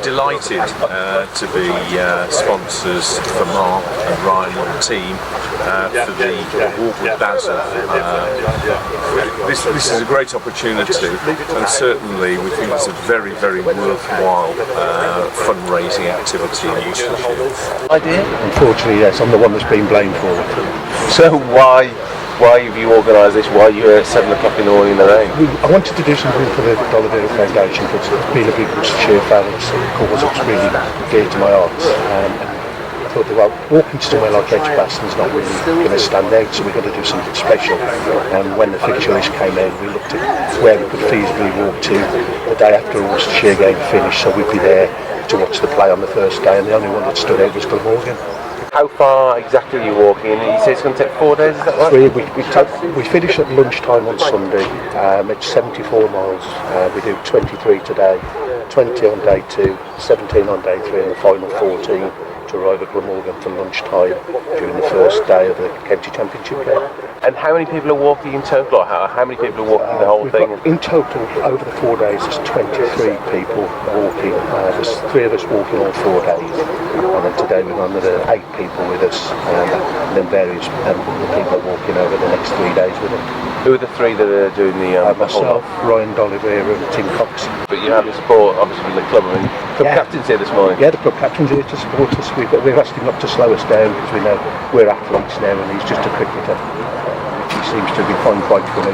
delighted to be sponsors for Mark and Ryan and the team for the walk with Basil. This is a great opportunity, and certainly we think it's a very, very worthwhile fundraising activity in Worcestershire. Idea? Unfortunately, yes, I'm the one that's been blamed for it. So why have you organised this? Why are you here at 7 o'clock in the morning in the rain? I wanted to do something for the D'Oliveira Foundation because it's been a big Worcestershire fan. It's a cause that's really dear to my heart. I thought, well, walking to somewhere like Edgbaston's not really going to stand out, so we've got to do something special. And when the fixture list came in, we looked at where we could feasibly walk to the day after a Worcestershire game finished, so we'd be there to watch the play on the first day, and the only one that stood out was Glamorgan. How far exactly are you walking? You say it's going to take 4 days, is that right? We finish at lunchtime on Sunday. It's 74 miles. We do 23 today, 20 on day 2, 17 on day 3, and the final 14 to arrive at Glamorgan for lunchtime during the first day of the County Championship game. And how many people are walking in total? How many people are walking the whole thing? In total, over the 4 days, there's 23 people walking. There's 3 of us walking all 4 days. And then today we've got another 8 people with us. And then various people walking over the next 3 days with us. Who are the 3 that are doing the myself, Ryan D'Oliveira and Tim Cox. But you have the support, obviously, from the club. I mean, club captain's here this morning. Yeah, the club captain's here to support us. We've asked him not to slow us down because we know we're athletes now and he's just a cricketer, which he seems to be finding quite funny.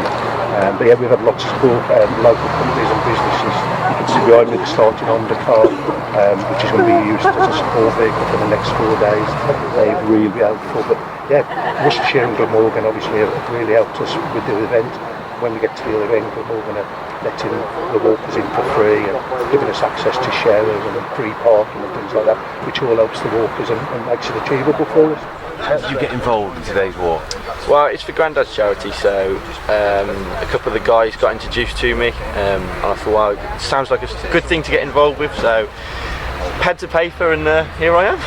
But yeah, we've had lots of support, local companies and businesses. You can see behind me the starting Honda car, which is going to be used as a support vehicle for the next 4 days. They've really been helpful. But yeah, Worcestershire and Glamorgan obviously have really helped us with the event. When we get to the other end, Glamorgan are letting the walkers in for free and giving us access to showers and free parking and things like that, which all helps the walkers and makes it achievable for us. How did you get involved in today's walk? Well, it's for Grandad's charity, so a couple of the guys got introduced to me, and I thought, well, it sounds like a good thing to get involved with, so pen to paper, and here I am.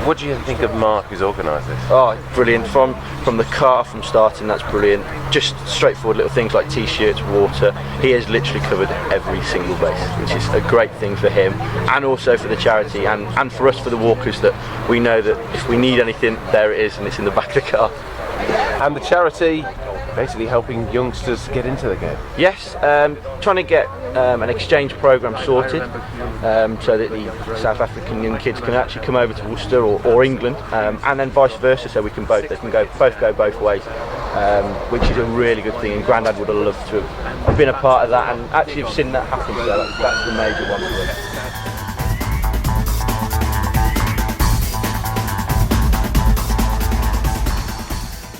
What do you think of Mark who's organised this? Oh, brilliant. From the car, from starting, that's brilliant. Just straightforward little things like t-shirts, water. He has literally covered every single base, which is a great thing for him, and also for the charity, and for us, for the walkers, that we know that if we need anything, there it is, and it's in the back of the car. And the charity basically helping youngsters get into the game? Yes, trying to get an exchange programme sorted so that the South African young kids can actually come over to Worcester or England, and then vice versa, so they can both go both ways, which is a really good thing, and Grandad would have loved to have been a part of that and actually have seen that happen, so that's the major one for us.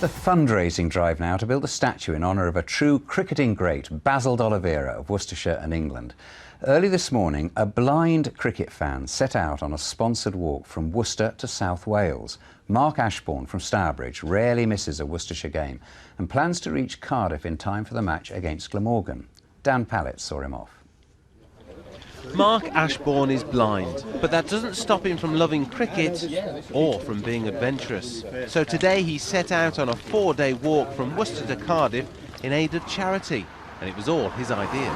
The fundraising drive now to build a statue in honour of a true cricketing great, Basil D'Oliveira of Worcestershire and England. Early this morning, a blind cricket fan set out on a sponsored walk from Worcester to South Wales. Mark Ashbourne from Stourbridge rarely misses a Worcestershire game and plans to reach Cardiff in time for the match against Glamorgan. Dan Pallett saw him off. Mark Ashbourne is blind, but that doesn't stop him from loving cricket or from being adventurous. So today he set out on a 4-day walk from Worcester to Cardiff in aid of charity, and it was all his idea.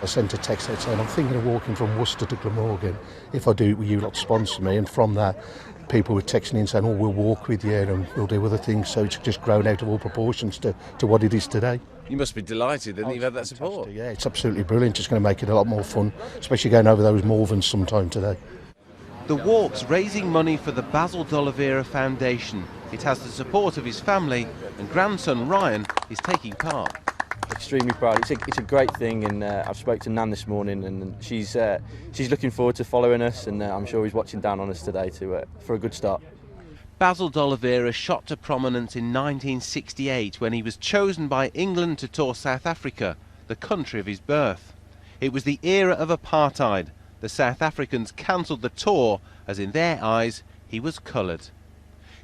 I sent a text out saying I'm thinking of walking from Worcester to Glamorgan. If I do, will you lot sponsor me? And from that, people were texting in saying, oh, we'll walk with you and we'll do other things. So it's just grown out of all proportions to what it is today. You must be delighted that you've had that support. Yeah, it's absolutely brilliant. It's going to make it a lot more fun, especially going over those Morvens sometime today. The walk's raising money for the Basil D'Oliveira Foundation. It has the support of his family, and grandson Ryan is taking part. Extremely proud. It's a great thing, and I've spoke to Nan this morning, and she's looking forward to following us, and I'm sure he's watching down on us today for a good start. Basil D'Oliveira shot to prominence in 1968 when he was chosen by England to tour South Africa, the country of his birth. It was the era of apartheid. The South Africans cancelled the tour as in their eyes he was coloured.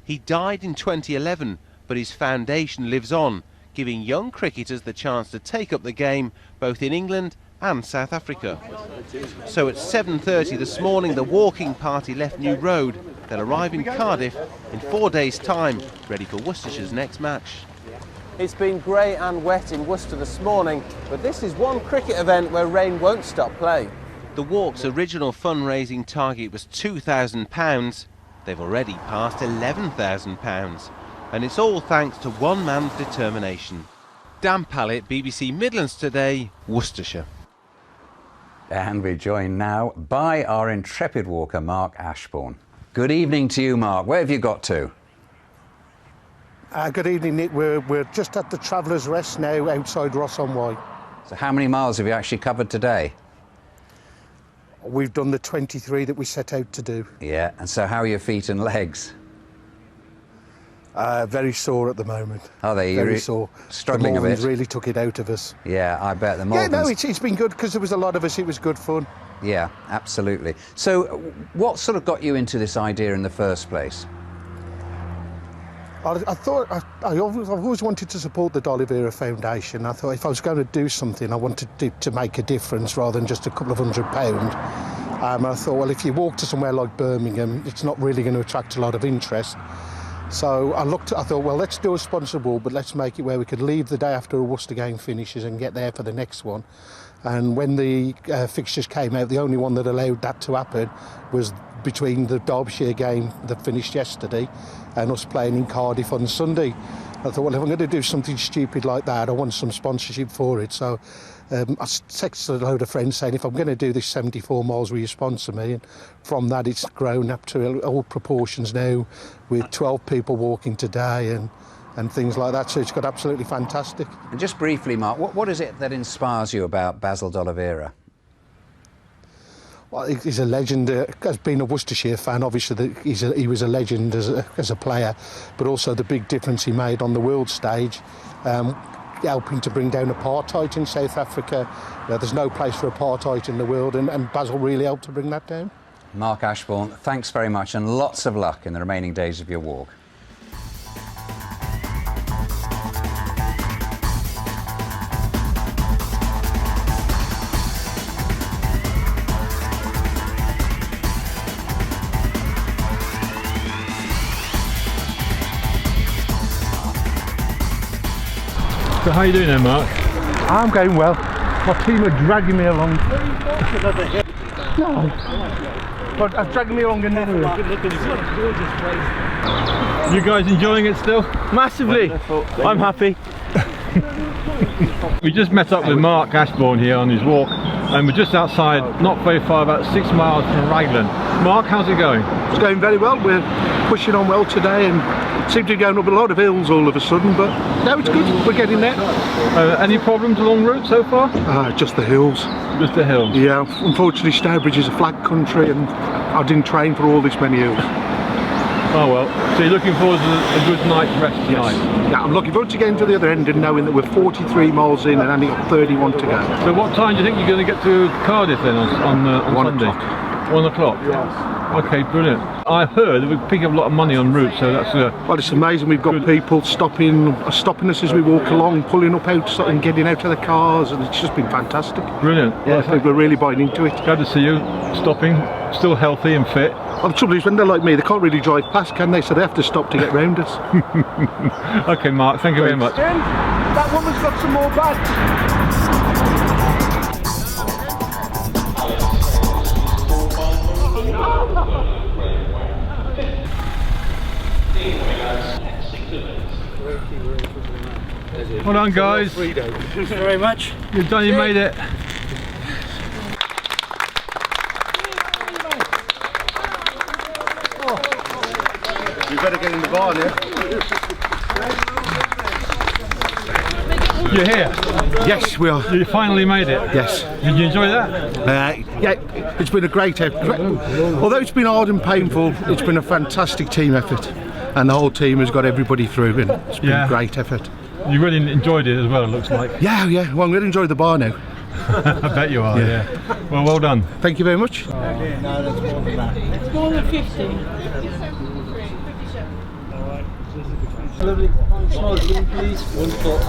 He died in 2011, but his foundation lives on, giving young cricketers the chance to take up the game both in England and South Africa. So at 7:30 this morning the walking party left New Road. They'll arrive in Cardiff in 4 days' time, ready for Worcestershire's next match. It's been grey and wet in Worcester this morning, but this is one cricket event where rain won't stop play. The walk's original fundraising target was £2,000. They've already passed £11,000. And it's all thanks to one man's determination. Dan Pallett, BBC Midlands Today, Worcestershire. And we're joined now by our intrepid walker, Mark Ashbourne. Good evening to you, Mark. Where have you got to? Good evening, Nick. We're just at the Traveller's Rest now outside Ross-on-Wye. So how many miles have you actually covered today? We've done the 23 that we set out to do. Yeah, and so how are your feet and legs? Very sore at the moment. Are they? Very sore. Struggling the a bit? Malverns really took it out of us. Yeah, I bet the Yeah, Malverns... no, it's been good because there was a lot of us. It was good fun. Yeah, absolutely. So what sort of got you into this idea in the first place? I thought I've always wanted to support the D'Oliveira Foundation. I thought if I was going to do something, I wanted to make a difference rather than just a couple of £100. I thought, well, if you walk to somewhere like Birmingham, it's not really going to attract a lot of interest. So I thought, well, let's do a sponsor ball, but let's make it where we could leave the day after a Worcester game finishes and get there for the next one. And when the fixtures came out, the only one that allowed that to happen was between the Derbyshire game that finished yesterday and us playing in Cardiff on Sunday. I thought, well, if I'm going to do something stupid like that, I want some sponsorship for it. So I texted a load of friends saying, if I'm going to do this 74 miles, will you sponsor me? And from that, it's grown up to all proportions now, with 12 people walking today and things like that. So it's got absolutely fantastic. And just briefly, Mark, what is it that inspires you about Basil D'Oliveira? Well, he's a legend. As being a Worcestershire fan, obviously he was a legend as a player, but also the big difference he made on the world stage, helping to bring down apartheid in South Africa. There's no place for apartheid in the world, and Basil really helped to bring that down. Mark Ashbourne, thanks very much, and lots of luck in the remaining days of your walk. So how are you doing then, Mark? I'm going well. My team are dragging me along. No, but I'm dragging me along another way. You guys enjoying it still? Massively. I'm happy. We just met up with Mark Ashbourne here on his walk, and we're just outside, not very far, about 6 miles from Raglan. Mark, how's it going? It's going very well. We're pushing on well today and seem to be going up a lot of hills all of a sudden, but no, it's good. We're getting there. Any problems along route so far? Just the hills. Just the hills? Yeah, unfortunately Stourbridge is a flat country and I didn't train for all this many hills. Oh well, so you're looking forward to a good night's rest tonight? Yes. Yeah, I'm looking forward to getting to the other end and knowing that we're 43 miles in and only got 31 to go. So what time do you think you're going to get to Cardiff then on 1 Sunday? o'clock. 1 o'clock? Yes. Okay, brilliant. I heard that we're picking up a lot of money on route, so that's well, it's amazing. We've got people stopping us as we walk along, pulling up out and getting out of the cars, and it's just been fantastic. Brilliant. Yeah, people are really buying into it. Glad to see you stopping, still healthy and fit. Well, the trouble is, when they're like me, they can't really drive past, can they? So they have to stop to get round us. Okay, Mark, thank you very much. That woman's got some more bags. Well done, guys. Thank you very much. You've done, you made it. You better get in the barn here. You're here? Yes, we are. You finally made it? Yes. Did you enjoy that? Yeah, it's been a great effort. Although it's been hard and painful, it's been a fantastic team effort. And the whole team has got everybody through, and it's been a great effort. You really enjoyed it as well, it looks like. Yeah. Well, I'm going to enjoy the bar now. I bet you are, yeah. Well done. Thank you very much. No, that's more than that. It's more than 50. Lovely. Small drink, please. 1 foot.